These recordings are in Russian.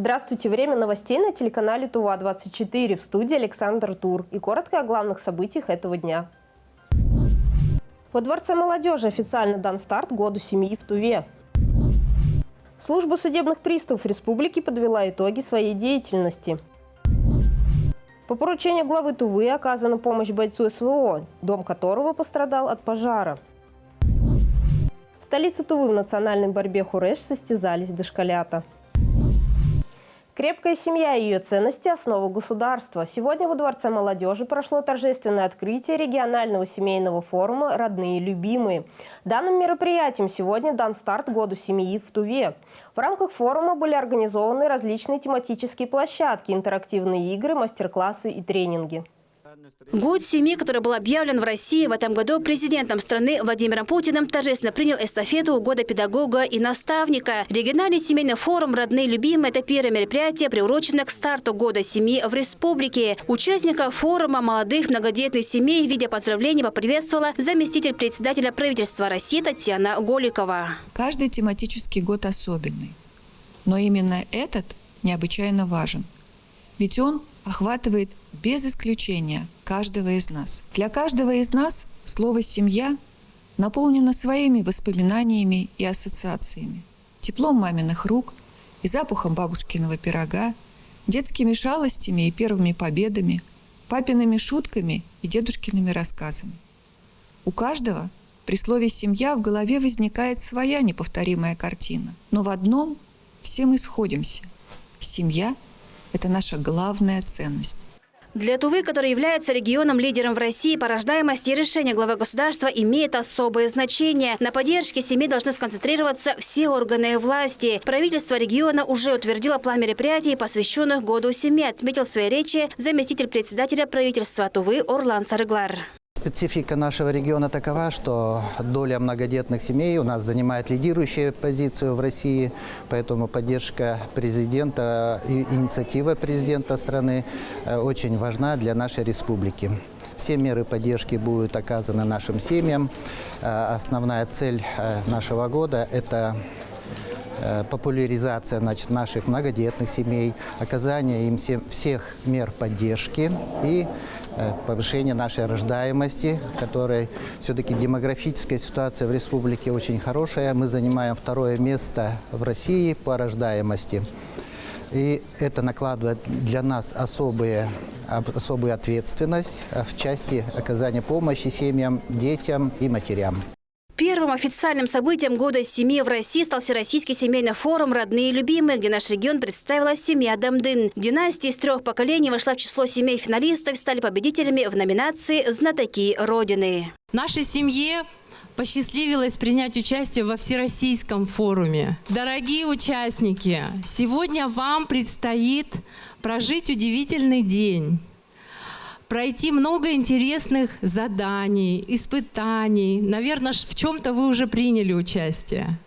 Здравствуйте. Время новостей на телеканале Тува-24. В студии Александр Тур. И коротко о главных событиях этого дня. Во Дворце молодежи официально дан старт году семьи в Туве. Служба судебных приставов республики подвела итоги своей деятельности. По поручению главы Тувы оказана помощь бойцу СВО, дом которого пострадал от пожара. В столице Тувы в национальной борьбе Хуреш состязались дошколята. Крепкая семья и ее ценности – основа государства. Сегодня во Дворце молодежи прошло торжественное открытие регионального семейного форума «Родные и любимые». Данным мероприятием сегодня дан старт году семьи в Туве. В рамках форума были организованы различные тематические площадки, интерактивные игры, мастер-классы и тренинги. Год семьи, который был объявлен в России в этом году президентом страны Владимиром Путиным, торжественно принял эстафету года педагога и наставника. Региональный семейный форум «Родные и любимые» – это первое мероприятие, приуроченное к старту года семьи в республике. Участников форума молодых многодетных семей в виде поздравлений поприветствовала заместитель председателя правительства России Татьяна Голикова. Каждый тематический год особенный, но именно этот необычайно важен. Ведь он охватывает без исключения каждого из нас. Для каждого из нас слово «семья» наполнено своими воспоминаниями и ассоциациями. Теплом маминых рук и запахом бабушкиного пирога, детскими шалостями и первыми победами, папиными шутками и дедушкиными рассказами. У каждого при слове «семья» в голове возникает своя неповторимая картина. Но в одном все мы сходимся. Семья – это наша главная ценность. Для Тувы, который является регионом-лидером в России по рождаемости, решение главы государства имеет особое значение. На поддержке семьи должны сконцентрироваться все органы власти. Правительство региона уже утвердило план мероприятий, посвященных году семьи, отметил в своей речи заместитель председателя правительства Тувы Орлан Сарыглар. Специфика нашего региона такова, что доля многодетных семей у нас занимает лидирующую позицию в России, поэтому поддержка президента и инициатива президента страны очень важна для нашей республики. Все меры поддержки будут оказаны нашим семьям. Основная цель нашего года – это популяризация наших многодетных семей, оказание им всех мер поддержки и повышение нашей рождаемости, которой все-таки демографическая ситуация в республике очень хорошая. Мы занимаем второе место в России по рождаемости. И это накладывает для нас особую ответственность в части оказания помощи семьям, детям и матерям. Первым официальным событием года семьи в России стал Всероссийский семейный форум «Родные и любимые», где наш регион представила семья Дамдын. Династия из 3 поколений вошла в число семей-финалистов и стали победителями в номинации «Знатоки Родины». Нашей семье посчастливилось принять участие во Всероссийском форуме. Дорогие участники, сегодня вам предстоит прожить удивительный день. Пройти много интересных заданий, испытаний. Наверное, в чем-то вы уже приняли участие.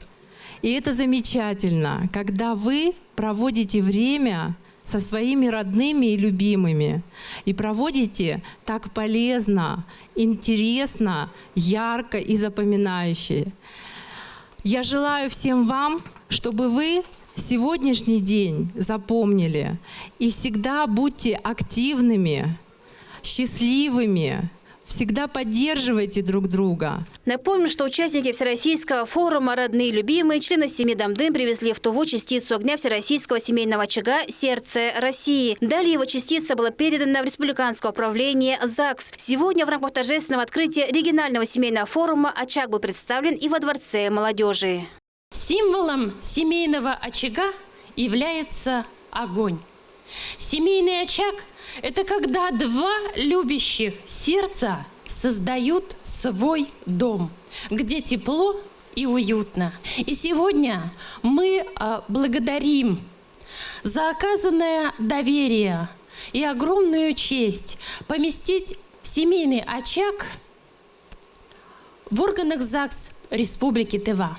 И это замечательно, когда вы проводите время со своими родными и любимыми. И проводите так полезно, интересно, ярко и запоминающе. Я желаю всем вам, чтобы вы сегодняшний день запомнили. И всегда будьте активными, счастливыми, всегда поддерживайте друг друга. Напомню, что участники Всероссийского форума «Родные и любимые», члены семьи Дамдын привезли в Туву частицу огня Всероссийского семейного очага «Сердце России». Далее его частица была передана в Республиканское управление ЗАГС. Сегодня в рамках торжественного открытия регионального семейного форума очаг был представлен и во Дворце молодежи. Символом семейного очага является огонь. Семейный очаг – это когда два любящих сердца создают свой дом, где тепло и уютно. И сегодня мы благодарим за оказанное доверие и огромную честь поместить семейный очаг в органах ЗАГС Республики Тыва.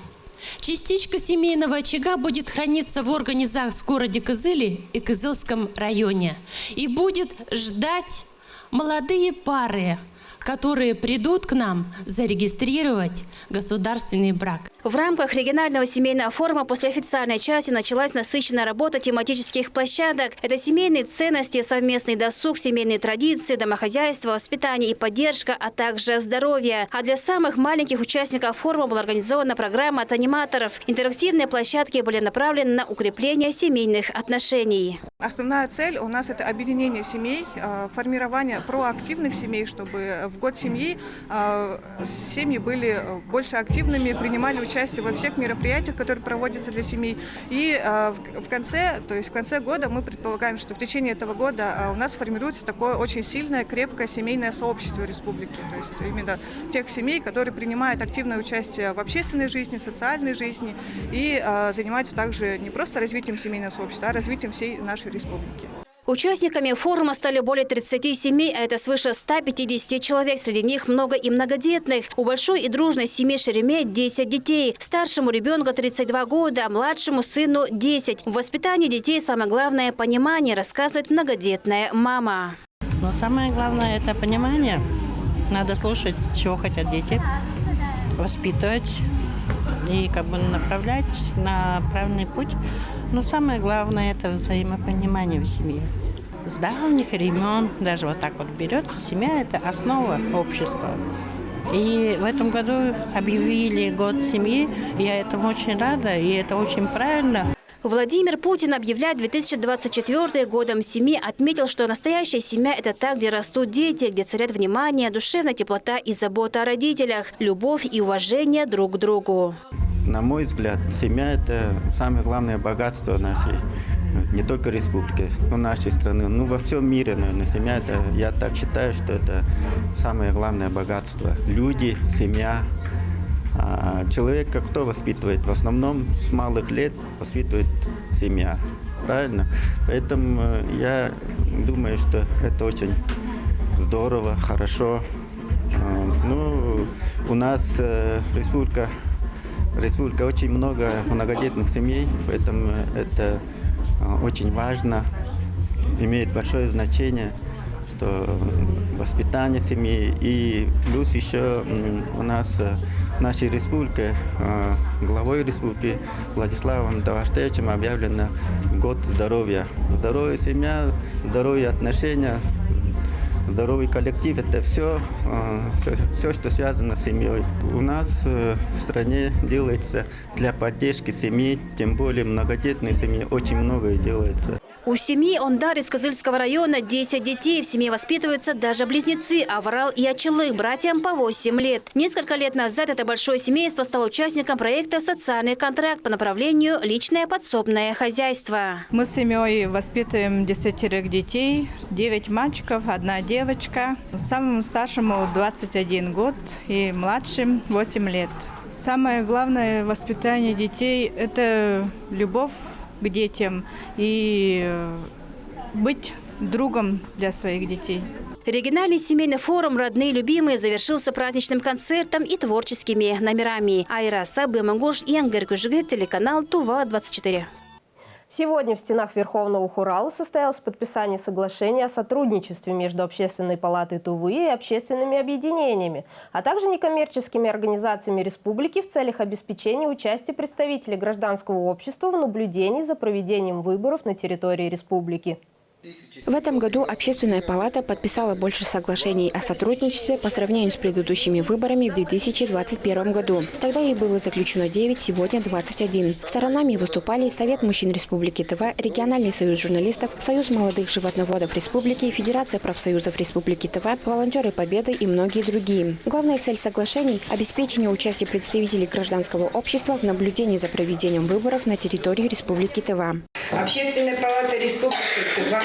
Частичка семейного очага будет храниться в органе ЗАГС в городе Кызыле и Кызылском районе. И будет ждать молодые пары, которые придут к нам зарегистрировать государственный брак. В рамках регионального семейного форума после официальной части началась насыщенная работа тематических площадок. Это семейные ценности, совместный досуг, семейные традиции, домохозяйство, воспитание и поддержка, а также здоровье. А для самых маленьких участников форума была организована программа от аниматоров. Интерактивные площадки были направлены на укрепление семейных отношений. Основная цель у нас – это объединение семей, формирование проактивных семей, чтобы в год семьи семьи были больше активными, принимали участие во всех мероприятиях, которые проводятся для семей. И в конце года мы предполагаем, что в течение этого года у нас формируется такое очень сильное, крепкое семейное сообщество в республике. То есть именно тех семей, которые принимают активное участие в общественной жизни, социальной жизни и занимаются также не просто развитием семейного сообщества, а развитием всей нашей республики. Участниками форума стали более 30 семей, а это свыше 150 человек. Среди них много и многодетных. У большой и дружной семьи Шеремет 10 детей. Старшему ребенку 32 года, а младшему сыну 10. В воспитании детей самое главное – понимание, рассказывает многодетная мама. Но самое главное – это понимание. Надо слушать, чего хотят дети, воспитывать и направлять на правильный путь. Но самое главное – это взаимопонимание в семье. С давних времен, даже вот так вот берется, семья – это основа общества. И в этом году объявили год семьи. Я этому очень рада, и это очень правильно. Владимир Путин, объявляя 2024 годом семьи, отметил, что настоящая семья – это та, где растут дети, где царят внимание, душевная теплота и забота о родителях, любовь и уважение друг к другу. На мой взгляд, семья – это самое главное богатство нашей, не только республики, но нашей страны, во всем мире, наверное, семья – это, я так считаю, что это самое главное богатство. Люди, семья. А человека кто воспитывает? В основном с малых лет воспитывает семья, правильно? Поэтому я думаю, что это очень здорово, хорошо. У нас республика очень много многодетных семей, поэтому это очень важно, имеет большое значение, что воспитание семьи. И плюс еще у нас в нашей республике, главой республики Владиславом Даваштевичем объявлено год здоровья. Здоровая семья, здоровые отношения, здоровый коллектив – это все, что связано с семьей. У нас в стране делается для поддержки семьи, тем более многодетной семьи, очень многое делается. У семьи Ондар из Кызыльского района 10 детей. В семье воспитываются даже близнецы Аврал и Ачылык, братьям по 8 лет. Несколько лет назад это большое семейство стало участником проекта «Социальный контракт» по направлению «Личное подсобное хозяйство». Мы с семьей воспитываем 10 детей, 9 мальчиков, 1 девочка. Самому старшему 21 год и младшим 8 лет. Самое главное воспитание детей – это любовь к детям и быть другом для своих детей. Региональный семейный форум «Родные любимые» завершился праздничным концертом и творческими номерами. Айра Сабы Мангуш и Ангер Кужигет, телеканал ТУВА-24. Сегодня в стенах Верховного Хурала состоялось подписание соглашения о сотрудничестве между Общественной палатой Тувы и общественными объединениями, а также некоммерческими организациями республики в целях обеспечения участия представителей гражданского общества в наблюдении за проведением выборов на территории республики. В этом году Общественная палата подписала больше соглашений о сотрудничестве по сравнению с предыдущими выборами в 2021 году. Тогда их было заключено 9, сегодня 21. Сторонами выступали Совет мужчин Республики Тыва, Региональный союз журналистов, Союз молодых животноводов Республики, Федерация профсоюзов Республики Тыва, волонтеры Победы и многие другие. Главная цель соглашений – обеспечение участия представителей гражданского общества в наблюдении за проведением выборов на территории Республики Тыва. Общественная палата Республики Тыва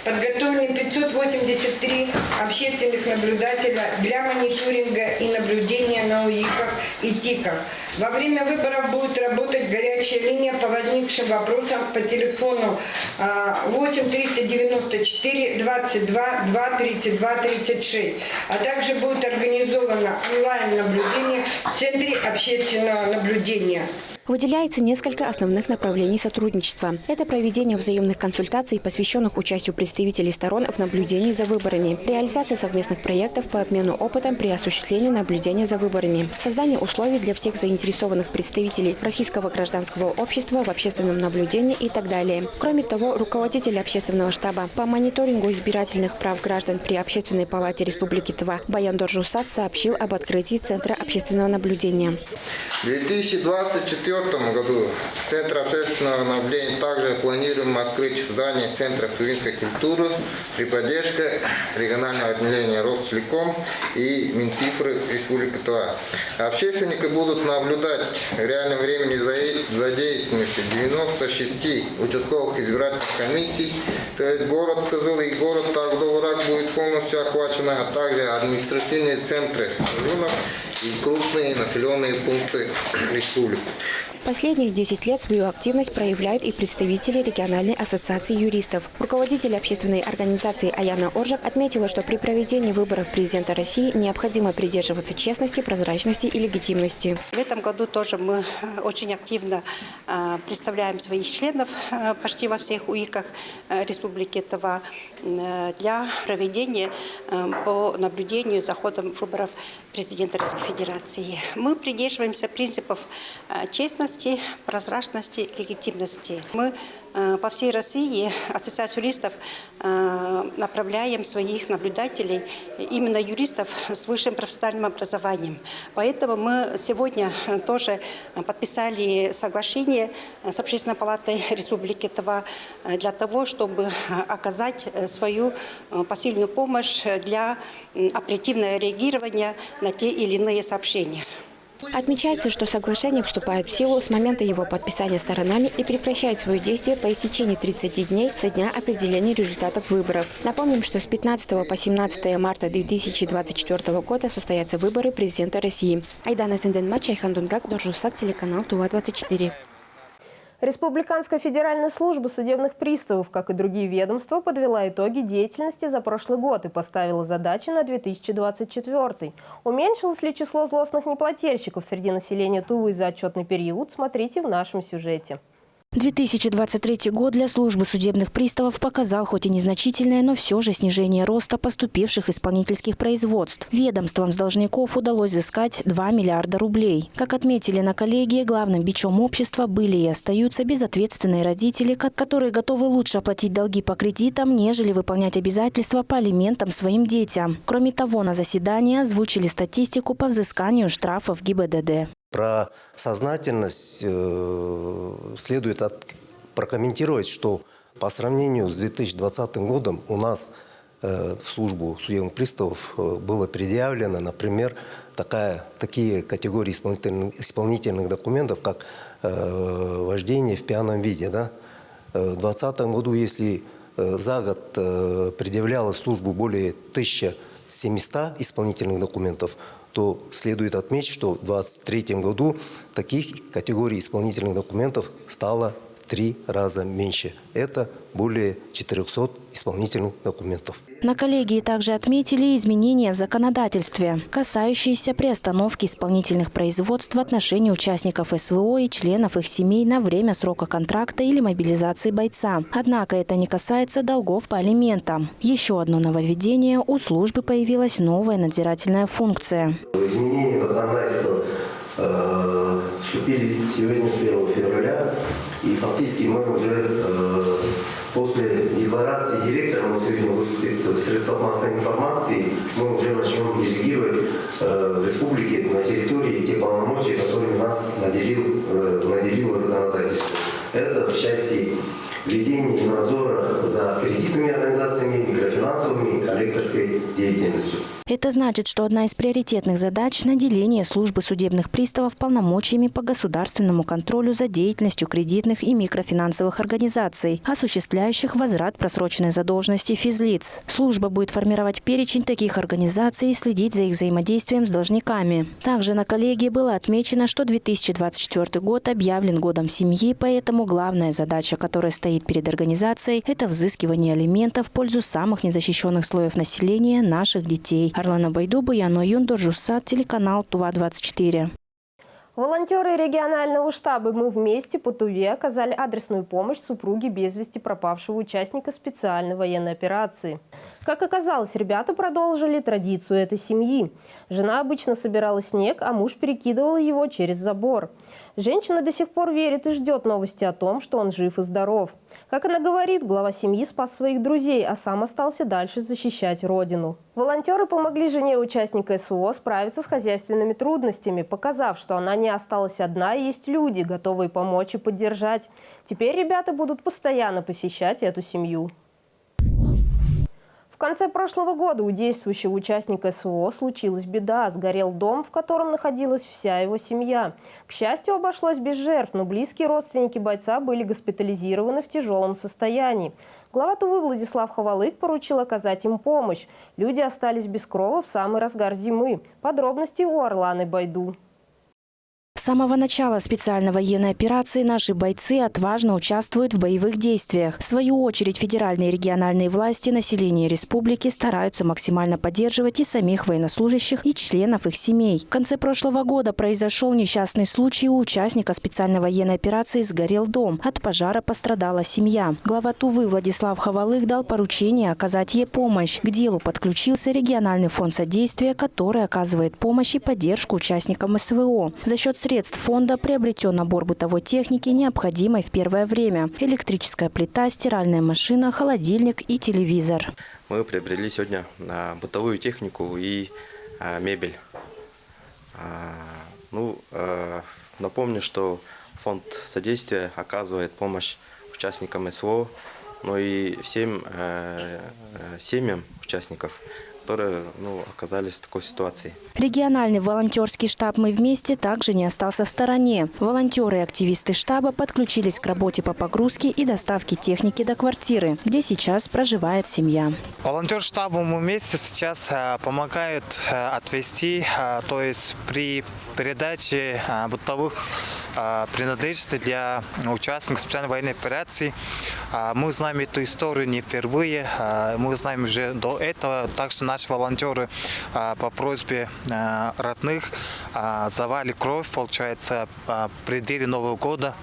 подготовлены 583 общественных наблюдателя для мониторинга и наблюдения на УИКах и ТИКах. Во время выборов будет работать горячая линия по возникшим вопросам по телефону 8 394 22 2 32 36. А также будет организовано онлайн-наблюдение в Центре общественного наблюдения. Выделяется несколько основных направлений сотрудничества. Это проведение взаимных консультаций, посвященных участию представителей сторон в наблюдении за выборами, реализация совместных проектов по обмену опытом при осуществлении наблюдения за выборами, создание условий для всех заинтересованных представителей российского гражданского общества в общественном наблюдении и так далее. Кроме того, руководитель общественного штаба по мониторингу избирательных прав граждан при Общественной палате Республики Тыва Баян Доржусат сообщил об открытии Центра общественного наблюдения. В 2024 году Центр общественного наблюдения также планируем открыть в здании Центра тувинской культуры при поддержке регионального отделения Ростелеком и Минцифры Республики Тыва. Общественники будут наблюдать в реальном времени за деятельностью 96 участковых избирательных комиссий, то есть город Кызыл и город Тагдоврак будет полностью охвачены, а также административные центры районов и крупные населенные пункты республики. Последние 10 лет свою активность проявляют и представители региональной ассоциации юристов. Руководитель общественной организации Аяна Оржак отметила, что при проведении выборов президента России необходимо придерживаться честности, прозрачности и легитимности. В этом году тоже мы очень активно представляем своих членов почти во всех УИКах Республики Тыва для проведения по наблюдению за ходом выборов президента Российской Федерации. Мы придерживаемся принципов честности, прозрачности, легитимности. Мы по всей России, Ассоциация юристов, направляем своих наблюдателей, именно юристов с высшим профессиональным образованием. Поэтому мы сегодня тоже подписали соглашение с Общественной палатой Республики Тыва для того, чтобы оказать свою посильную помощь для оперативного реагирования на те или иные сообщения. Отмечается, что соглашение вступает в силу с момента его подписания сторонами и прекращает свое действие по истечении 30 дней со дня определения результатов выборов. Напомним, что с 15 по 17 марта 2024 года состоятся выборы президента России. Айдана Сенденмач, Айхан Дунгак, Доржусат, телеканал ТУА-24. Республиканская федеральная служба судебных приставов, как и другие ведомства, подвела итоги деятельности за прошлый год и поставила задачи на 2024. Уменьшилось ли число злостных неплательщиков среди населения Тувы за отчетный период, смотрите в нашем сюжете. 2023 год для службы судебных приставов показал хоть и незначительное, но все же снижение роста поступивших исполнительских производств. Ведомствам с должников удалось взыскать 2 миллиарда рублей. Как отметили на коллегии, главным бичом общества были и остаются безответственные родители, которые готовы лучше оплатить долги по кредитам, нежели выполнять обязательства по алиментам своим детям. Кроме того, на заседании озвучили статистику по взысканию штрафов ГИБДД. Про сознательность следует прокомментировать, что по сравнению с 2020 годом у нас в службу судебных приставов было предъявлено, например, такие категории исполнительных документов, как вождение в пьяном виде. Да? В 2020 году, если за год предъявлялось в службу более 1700 исполнительных документов, то следует отметить, что в 2023 году таких категорий исполнительных документов стало в 3 раза меньше. Это более 400 исполнительных документов. На коллегии также отметили изменения в законодательстве, касающиеся приостановки исполнительных производств в отношении участников СВО и членов их семей на время срока контракта или мобилизации бойца. Однако это не касается долгов по алиментам. Еще одно нововведение – у службы появилась новая надзирательная функция. Изменения законодательства вступили сегодня с 1 февраля, и фактически мы уже после декларации директора, он сегодня выступит в средствах массовой информации, мы уже начнем делегировать в республике на территории те полномочия, которыми нас наделило законодательство. Это в части ведения и надзора за кредитными организациями, микрофинансовыми и коллекторской деятельностью. Это значит, что одна из приоритетных задач – наделение службы судебных приставов полномочиями по государственному контролю за деятельностью кредитных и микрофинансовых организаций, осуществляющих возврат просроченной задолженности физлиц. Служба будет формировать перечень таких организаций и следить за их взаимодействием с должниками. Также на коллегии было отмечено, что 2024 год объявлен годом семьи, поэтому главная задача, которая стоит перед организацией – это взыскивание алиментов в пользу самых незащищенных слоев населения – наших детей. Арлана Байдубу, Яно Юн, Доржусат, телеканал ТУА-24. Волонтеры регионального штаба «Мы вместе» по Туве оказали адресную помощь супруге без вести пропавшего участника специальной военной операции. Как оказалось, ребята продолжили традицию этой семьи. Жена обычно собирала снег, а муж перекидывал его через забор. Женщина до сих пор верит и ждет новости о том, что он жив и здоров. Как она говорит, глава семьи спас своих друзей, а сам остался дальше защищать родину. Волонтеры помогли жене участника СВО справиться с хозяйственными трудностями, показав, что она не осталась одна и есть люди, готовые помочь и поддержать. Теперь ребята будут постоянно посещать эту семью. В конце прошлого года у действующего участника СВО случилась беда. Сгорел дом, в котором находилась вся его семья. К счастью, обошлось без жертв, но близкие родственники бойца были госпитализированы в тяжелом состоянии. Глава Тувы Владислав Ховалык поручил оказать им помощь. Люди остались без крова в самый разгар зимы. Подробности у Орланы Байду. С самого начала специальной военной операции наши бойцы отважно участвуют в боевых действиях. В свою очередь, федеральные и региональные власти, население республики стараются максимально поддерживать и самих военнослужащих, и членов их семей. В конце прошлого года произошел несчастный случай. У участника специальной военной операции сгорел дом. От пожара пострадала семья. Глава Тувы Владислав Ховалык дал поручение оказать ей помощь. К делу подключился региональный фонд содействия, который оказывает помощь и поддержку участникам СВО. За счет средств фонда приобретен набор бытовой техники, необходимой в первое время. Электрическая плита, стиральная машина, холодильник и телевизор. Мы приобрели сегодня бытовую технику и мебель. Напомню, что фонд содействия оказывает помощь участникам СВО, но и всем семьям участников, которые оказались в такой ситуации. Региональный волонтерский штаб «Мы вместе» также не остался в стороне. Волонтеры и активисты штаба подключились к работе по погрузке и доставке техники до квартиры, где сейчас проживает семья. Волонтер штаба «Мы вместе» сейчас помогает отвезти, то есть при передаче бытовых принадлежностей для участников специальной военной операции. Мы знаем эту историю не впервые, мы знаем уже до этого. Также наши волонтеры по просьбе родных завали кровь, получается, в преддверии Нового года.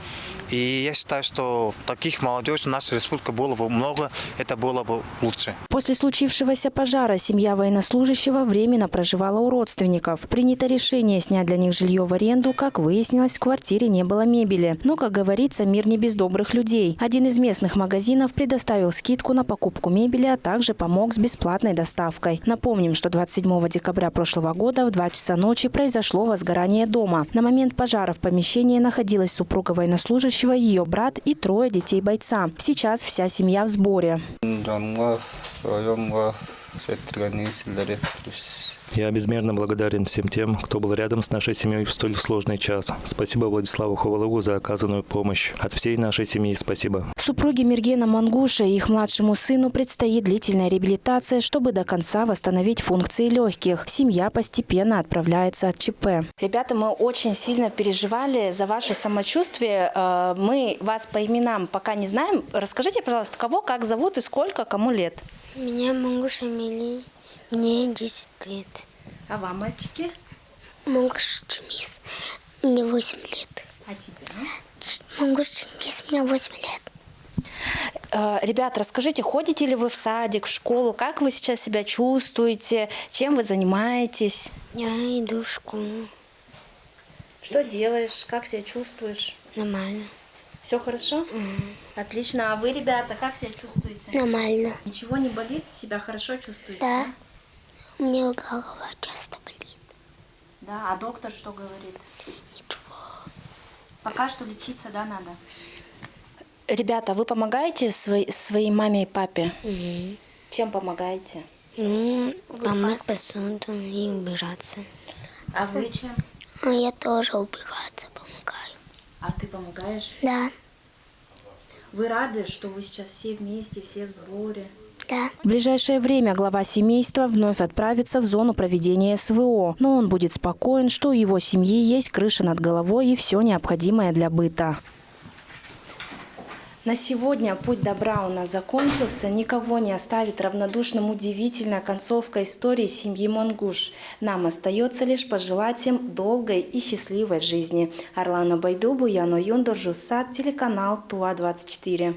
И я считаю, что таких молодежи в нашей республике было бы много, это было бы лучше. После случившегося пожара семья военнослужащего временно проживала у родственников. Принято решение снять для них жилье в аренду. Как выяснилось, в квартире не было мебели. Но, как говорится, мир не без добрых людей. Один из местных магазинов предоставил скидку на покупку мебели, а также помог с бесплатной доставкой. Напомним, что 27 декабря прошлого года в 2 часа ночи произошло возгорание дома. На момент пожара в помещении находилась супруга военнослужащего, ее брат и 3 детей бойца. Сейчас вся семья в сборе. Я безмерно благодарен всем тем, кто был рядом с нашей семьей в столь сложный час. Спасибо Владиславу Ховалыгу за оказанную помощь. От всей нашей семьи спасибо. Супруге Мергена Мангуша и их младшему сыну предстоит длительная реабилитация, чтобы до конца восстановить функции легких. Семья постепенно отправляется от ЧП. Ребята, мы очень сильно переживали за ваше самочувствие. Мы вас по именам пока не знаем. Расскажите, пожалуйста, кого, как зовут и сколько, кому лет? Меня Мангуша Мили. Мне 10 лет. А вам, мальчики? Мангуш Чимис. Мне 8 лет. А тебе? Мангуш Чимис, мне 8 лет. Ребята, расскажите, ходите ли вы в садик, в школу? Как вы сейчас себя чувствуете? Чем вы занимаетесь? Я иду в школу. Что делаешь? Как себя чувствуешь? Нормально. Все хорошо? Отлично. А вы, ребята, как себя чувствуете? Нормально. Ничего не болит? Себя хорошо чувствуете? Да. У меня голова часто болит. Да, а доктор что говорит? Ничего. Пока что лечиться, да, надо? Ребята, вы помогаете своей маме и папе? Чем помогаете? Помыть посуду и убираться. А вы чем? Я тоже убираться помогаю. А ты помогаешь? Да. Вы рады, что вы сейчас все вместе, все в сборе? Да. В ближайшее время глава семейства вновь отправится в зону проведения СВО. Но он будет спокоен, что у его семьи есть крыша над головой и все необходимое для быта. На сегодня путь добра у нас закончился. Никого не оставит равнодушным удивительная концовка истории семьи Монгуш. Нам остается лишь пожелать им долгой и счастливой жизни. Орлана Байдубу, Яно Юндор, Жусат, телеканал ТУА-24.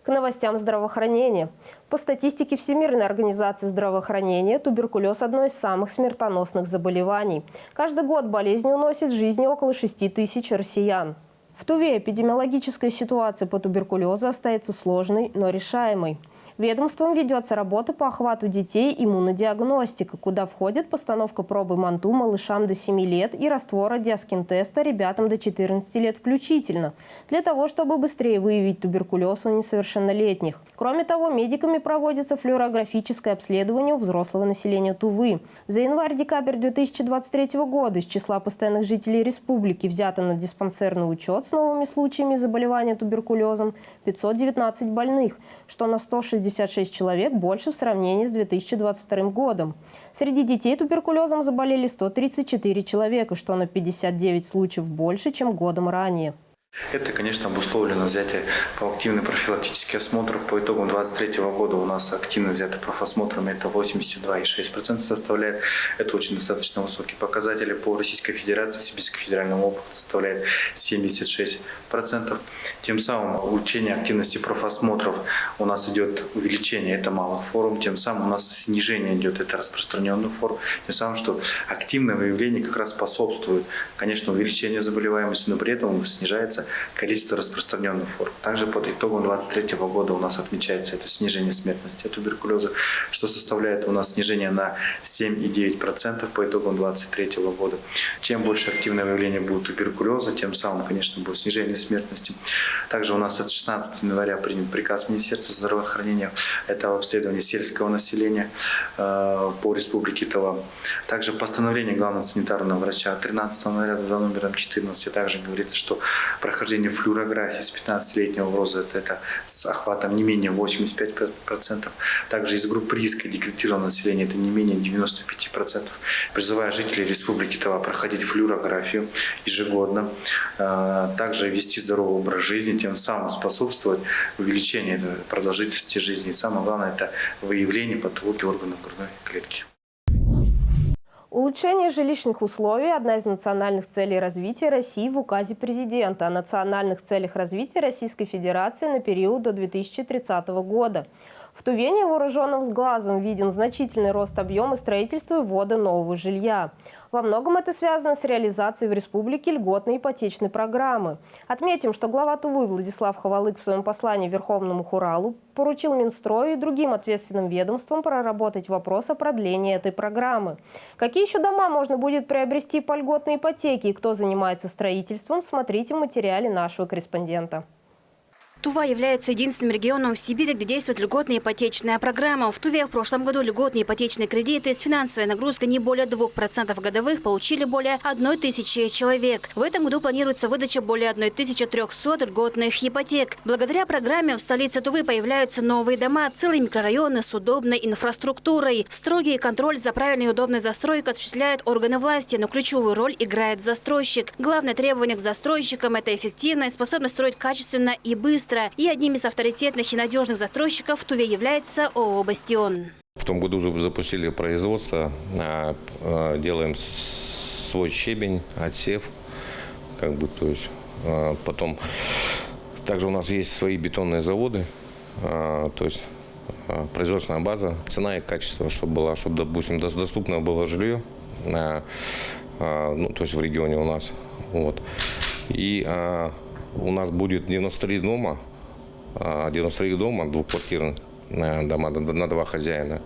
К новостям здравоохранения. По статистике Всемирной организации здравоохранения, туберкулез – одно из самых смертоносных заболеваний. Каждый год болезнь уносит жизни около 6 тысяч россиян. В Туве эпидемиологическая ситуация по туберкулезу остается сложной, но решаемой. Ведомством ведется работа по охвату детей, иммунодиагностика, куда входит постановка пробы МАНТУ малышам до 7 лет и раствора диаскин-теста ребятам до 14 лет включительно, для того, чтобы быстрее выявить туберкулез у несовершеннолетних. Кроме того, медиками проводится флюорографическое обследование у взрослого населения Тувы. За январь-декабрь 2023 года из числа постоянных жителей республики взято на диспансерный учет с новыми случаями заболевания туберкулезом 519 больных, что на 166 человек больше в сравнении с 2022 годом. Среди детей туберкулезом заболели 134 человека, что на 59 случаев больше, чем годом ранее. Это, конечно, обусловлено взятие по активный профилактический осмотр. По итогам 2023 года у нас активно взято профосмотрами это 82,6% составляет. Это очень достаточно высокие показатели. По Российской Федерации, Сибирскому федеральному округу составляет 76%. Тем самым улучшение активности профосмотров у нас идет увеличение, это малых форм. Тем самым у нас снижение идет, это распространенных форм. Тем самым, что активное выявление как раз способствует, конечно, увеличению заболеваемости, но при этом снижается количество распространенных форм. Также под итогом 2023 года у нас отмечается это снижение смертности от туберкулеза, что составляет у нас снижение на 7,9% по итогам 2023 года. Чем больше активное выявление будет туберкулеза, тем самым, конечно, будет снижение смертности. Также у нас от 16 января принят приказ Министерства здравоохранения, это обследование сельского населения по республике Тыва. Также постановление главного санитарного врача 13 января за номером 14 также говорится, что прохождение флюорографии с 15-летнего возраста это с охватом не менее 85%. Также из групп риска декретированного населения это не менее 95%. Призывая жителей Республики Тыва проходить флюорографию ежегодно. Также вести здоровый образ жизни, тем самым способствовать увеличению продолжительности жизни. И самое главное это выявление патологии органов грудной клетки. Улучшение жилищных условий – одна из национальных целей развития России в указе президента о национальных целях развития Российской Федерации на период до 2030 года. В Туве невооруженным глазом виден значительный рост объема строительства и ввода нового жилья. Во многом это связано с реализацией в республике льготной ипотечной программы. Отметим, что глава Тувы Владислав Ховалык в своем послании Верховному Хуралу поручил Минстрою и другим ответственным ведомствам проработать вопрос о продлении этой программы. Какие еще дома можно будет приобрести по льготной ипотеке и кто занимается строительством, смотрите в материале нашего корреспондента. Тува является единственным регионом в Сибири, где действует льготная ипотечная программа. В Туве в прошлом году льготные ипотечные кредиты с финансовой нагрузкой не более 2% годовых получили более 1000 человек. В этом году планируется выдача более 1300 льготных ипотек. Благодаря программе в столице Тувы появляются новые дома, целые микрорайоны с удобной инфраструктурой. Строгий контроль за правильной и удобной застройкой осуществляют органы власти, но ключевую роль играет застройщик. Главное требование к застройщикам – это эффективность, способность строить качественно и быстро. И одним из авторитетных и надежных застройщиков в Туве является ООО «Бастион». В том году запустили производство, делаем свой щебень, отсев, то есть потом также у нас есть свои бетонные заводы, то есть производственная база, цена и качество, чтобы допустим, доступно было жилье, то есть в регионе у нас, вот. И у нас будет 93 дома, двухквартирных дома на 2 хозяина.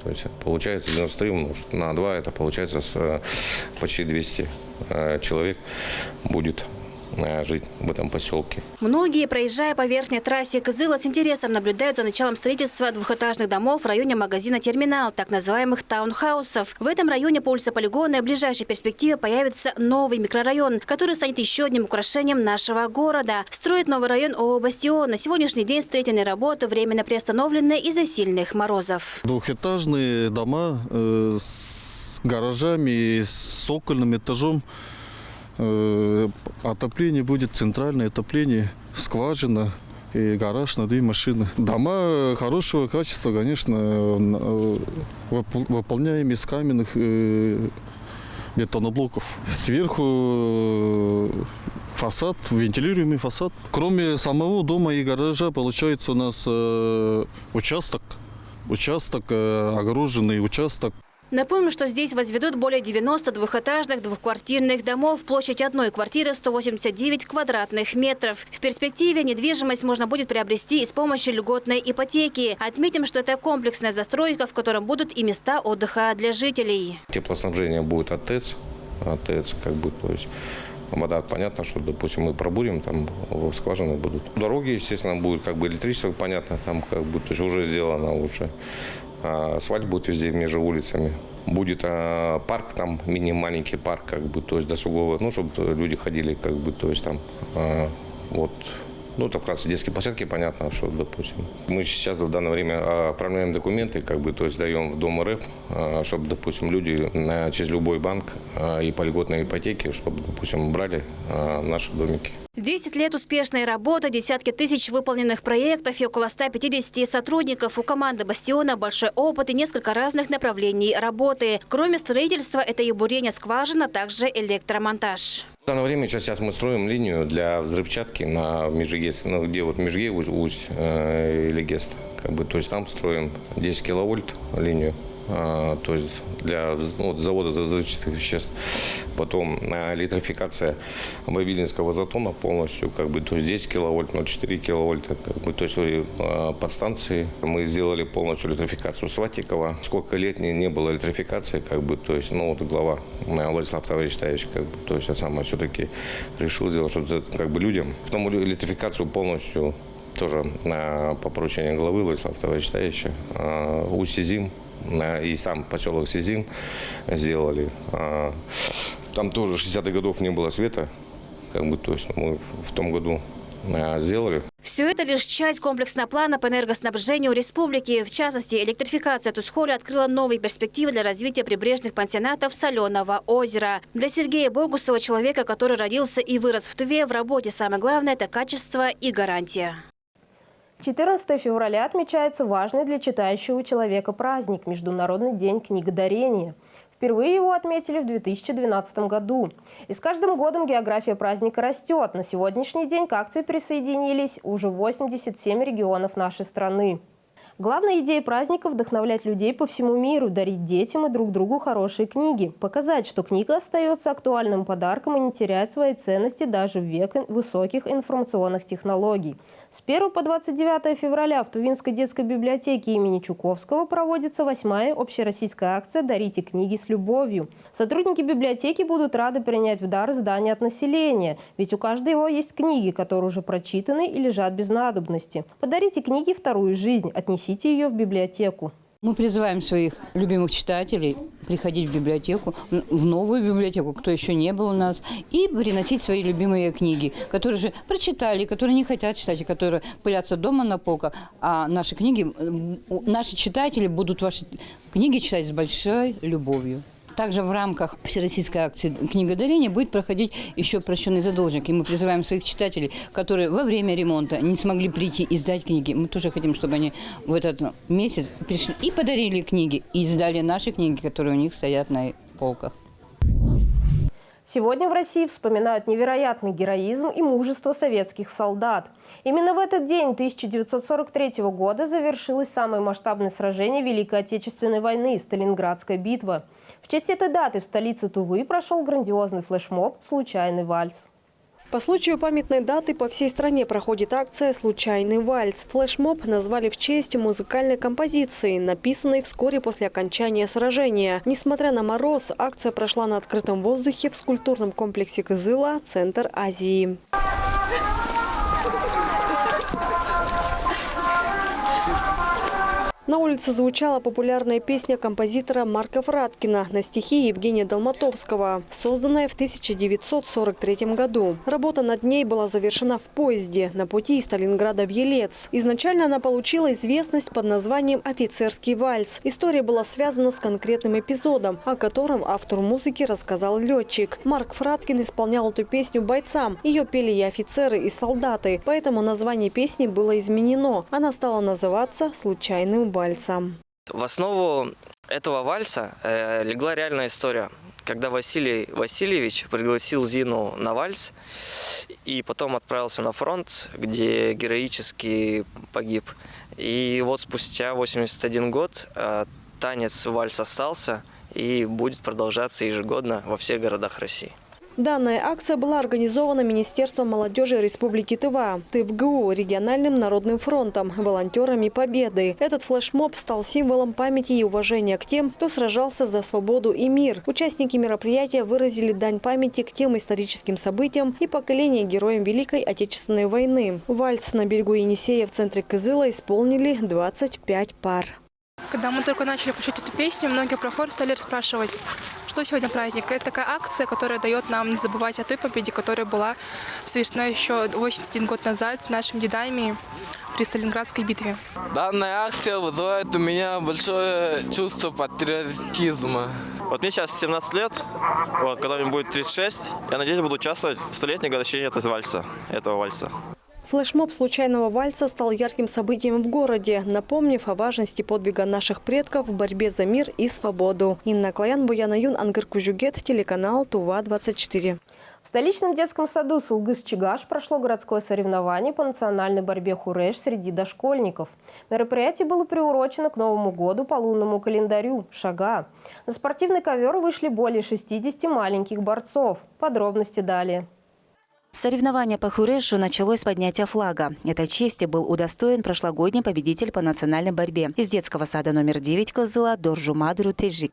То есть получается 93 умножить на 2, это получается почти 200 человек будет жить в этом поселке. Многие, проезжая по верхней трассе Кызыла, с интересом наблюдают за началом строительства двухэтажных домов в районе магазина «Терминал», так называемых таунхаусов. В этом районе по улице Полигонной в ближайшей перспективе появится новый микрорайон, который станет еще одним украшением нашего города. Строит новый район ООО «Бастион». На сегодняшний день строительные работы временно приостановлены из-за сильных морозов. Двухэтажные дома с гаражами, с цокольным этажом. Отопление будет центральное отопление, скважина, и гараж на 2 машины. Дома хорошего качества, конечно, выполняем из каменных бетоноблоков. Сверху фасад, вентилируемый фасад. Кроме самого дома и гаража, получается у нас участок, огороженный участок. Напомню, что здесь возведут более 90 двухэтажных двухквартирных домов. Площадь одной квартиры 189 квадратных метров. В перспективе недвижимость можно будет приобрести и с помощью льготной ипотеки. Отметим, что это комплексная застройка, в котором будут и места отдыха для жителей. Теплоснабжение будет от ТЭЦ, то есть вода, понятно, что, допустим, мы пробурим, там скважины будут. Дороги, естественно, будет, электричество, понятно, там, то есть уже сделано уже. Асфальт будет везде между улицами. Будет парк, там мини-маленький парк, то есть досуговый, чтобы люди ходили, то есть там, это вкратце детские площадки, понятно, что, допустим. Мы сейчас в данное время оформляем документы, то есть даем в Дом РФ, чтобы, допустим, люди через любой банк и по льготной ипотеке, чтобы, допустим, брали наши домики. 10 лет успешной работы, десятки тысяч выполненных проектов и около 150 сотрудников. У команды «Бастиона» большой опыт и несколько разных направлений работы. Кроме строительства, это и бурение скважин, а также электромонтаж. В данное время сейчас мы строим линию для взрывчатки на Межигес, где Межге, Усть или Гест. То есть там строим 10 киловольт линию. То есть для завода взрывчатых веществ. Потом электрификация Бавилинского затона полностью, то есть 10 киловольт, 0,4 киловольта, то есть подстанции. Мы сделали полностью электрификацию Сватикова. Сколько лет не было электрификации, то есть, глава Владислав Тавричтаевич, то есть я сам все-таки решил сделать что-то людям. Потом электрификацию полностью тоже по поручению главы Владислава Тавричтаевича Усть-Сизим и сам поселок Сизим сделали. Там тоже 60-х годов не было света, то есть мы в том году сделали. Все это лишь часть комплексного плана по энергоснабжению республики. В частности, электрификация Тусхоля открыла новые перспективы для развития прибрежных пансионатов Соленого озера. Для Сергея Богусова, человека, который родился и вырос в Туве, в работе самое главное – это качество и гарантия. 14 февраля отмечается важный для читающего человека праздник – Международный день книгодарения. Впервые его отметили в 2012 году. И с каждым годом география праздника растет. На сегодняшний день к акции присоединились уже 87 регионов нашей страны. Главная идея праздника – вдохновлять людей по всему миру, дарить детям и друг другу хорошие книги, показать, что книга остается актуальным подарком и не теряет своей ценности даже в век высоких информационных технологий. С 1 по 29 февраля в Тувинской детской библиотеке имени Чуковского проводится 8-я общероссийская акция «Дарите книги с любовью». Сотрудники библиотеки будут рады принять в дар издания от населения, ведь у каждого есть книги, которые уже прочитаны и лежат без надобности. Подарите книге вторую жизнь, отнесите ее в библиотеку. Мы призываем своих любимых читателей приходить в библиотеку, в новую библиотеку, кто еще не был у нас, и приносить свои любимые книги, которые же прочитали, которые не хотят читать, и которые пылятся дома на полках. А наши книги, наши читатели будут ваши книги читать с большой любовью. Также в рамках всероссийской акции книгодарения будет проходить еще прощенный задолженник. И мы призываем своих читателей, которые во время ремонта не смогли прийти и сдать книги. Мы тоже хотим, чтобы они в этот месяц пришли и подарили книги, и сдали наши книги, которые у них стоят на полках. Сегодня в России вспоминают невероятный героизм и мужество советских солдат. Именно в этот день 1943 года завершилось самое масштабное сражение Великой Отечественной войны – Сталинградская битва. В честь этой даты в столице Тувы прошел грандиозный флешмоб «Случайный вальс». По случаю памятной даты по всей стране проходит акция «Случайный вальс». Флешмоб назвали в честь музыкальной композиции, написанной вскоре после окончания сражения. Несмотря на мороз, акция прошла на открытом воздухе в скульптурном комплексе Кызыла, Центр Азии. На улице звучала популярная песня композитора Марка Фраткина на стихи Евгения Долматовского, созданная в 1943 году. Работа над ней была завершена в поезде на пути из Сталинграда в Елец. Изначально она получила известность под названием «Офицерский вальс». История была связана с конкретным эпизодом, о котором автор музыки рассказал летчик. Марк Фраткин исполнял эту песню бойцам. Ее пели и офицеры, и солдаты. Поэтому название песни было изменено. Она стала называться «Случайным вальсом». В основу этого вальса легла реальная история, когда Василий Васильевич пригласил Зину на вальс и потом отправился на фронт, где героически погиб. И вот спустя 81 год танец вальс остался и будет продолжаться ежегодно во всех городах России. Данная акция была организована Министерством молодежи Республики Тыва, ТФГУ, Региональным народным фронтом, волонтерами Победы. Этот флешмоб стал символом памяти и уважения к тем, кто сражался за свободу и мир. Участники мероприятия выразили дань памяти к тем историческим событиям и поколениям героям Великой Отечественной войны. Вальс на берегу Енисея в центре Кызыла исполнили 25 пар. Когда мы только начали включать эту песню, многие прохожие стали расспрашивать, что сегодня праздник. Это такая акция, которая дает нам не забывать о той победе, которая была совершена еще 81 год назад нашими дедами при Сталинградской битве. Данная акция вызывает у меня большое чувство патриотизма. Вот мне сейчас 17 лет, вот, когда мне будет 36, я надеюсь, буду участвовать в 100-летней годовщине этого вальса. Флешмоб случайного вальса стал ярким событием в городе, напомнив о важности подвига наших предков в борьбе за мир и свободу. Инна Клаян, Буяна Юн, Ангар Кужугет, телеканал ТУВА-24. В столичном детском саду Сылгыс-Чигаш прошло городское соревнование по национальной борьбе хуреш среди дошкольников. Мероприятие было приурочено к Новому году по лунному календарю Шага. На спортивный ковер вышли более 60 маленьких борцов. Подробности далее. Соревнование по хурешу началось с поднятия флага. Этой чести был удостоен прошлогодний победитель по национальной борьбе из детского сада номер 9 Кызыла Доржумадру Тежик.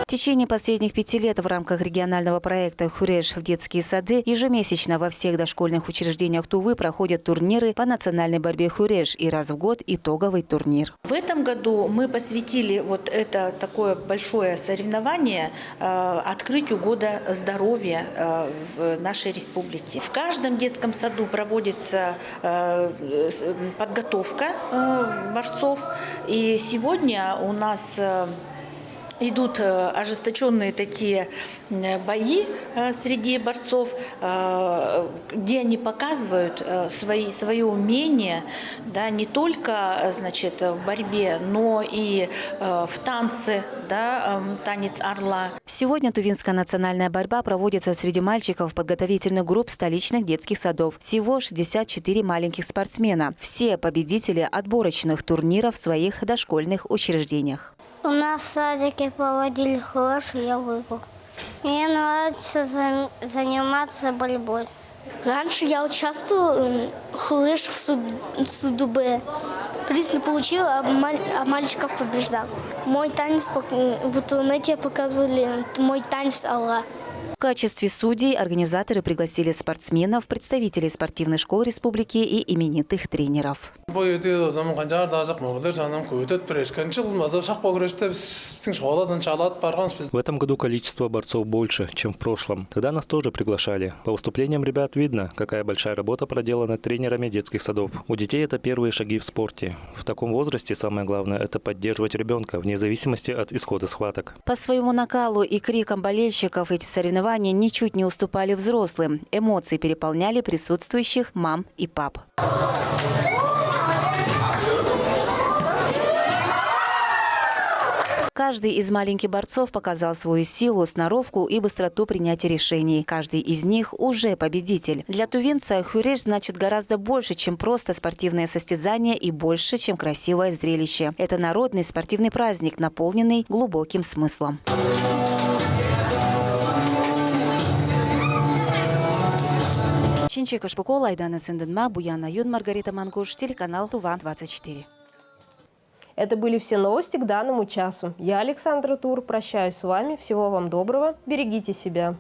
В течение последних 5 лет в рамках регионального проекта «Хуреш в детские сады» ежемесячно во всех дошкольных учреждениях Тувы проходят турниры по национальной борьбе хуреш и раз в год итоговый турнир. В этом году мы посвятили вот это такое большое соревнование открытию года здоровья в нашей республике. В каждом детском саду проводится подготовка борцов. И сегодня у нас идут ожесточенные такие бои среди борцов, где они показывают свое умение, да, не только, значит, в борьбе, но и в танце, да, танец орла. Сегодня тувинская национальная борьба проводится среди мальчиков подготовительных групп столичных детских садов. Всего 64 маленьких спортсмена. Все победители отборочных турниров в своих дошкольных учреждениях. У нас в садике проводили хуреш, и я выиграл. Мне нравится заниматься борьбой. Раньше я участвовала в хуреш в Судубе. Приз не получила, а мальчиков побеждал. Мой танец в интернете показывали, мой танец орла. В качестве судей организаторы пригласили спортсменов, представителей спортивных школ республики и именитых тренеров. В этом году количество борцов больше, чем в прошлом. Тогда нас тоже приглашали. По выступлениям ребят видно, какая большая работа проделана тренерами детских садов. У детей это первые шаги в спорте. В таком возрасте самое главное – это поддерживать ребенка, вне зависимости от исхода схваток. По своему накалу и крикам болельщиков эти соревнования ничуть не уступали взрослым. Эмоции переполняли присутствующих мам и пап. Каждый из маленьких борцов показал свою силу, сноровку и быстроту принятия решений. Каждый из них уже победитель. Для тувинца хуреш значит гораздо больше, чем просто спортивное состязание и больше, чем красивое зрелище. Это народный спортивный праздник, наполненный глубоким смыслом. Чинчи Кашпукола, Айдана Сенденма, Буяна Юн, Маргарита Мангуш, телеканал ТУВА-24. Это были все новости к данному часу. Я, Александра Тур, прощаюсь с вами. Всего вам доброго. Берегите себя.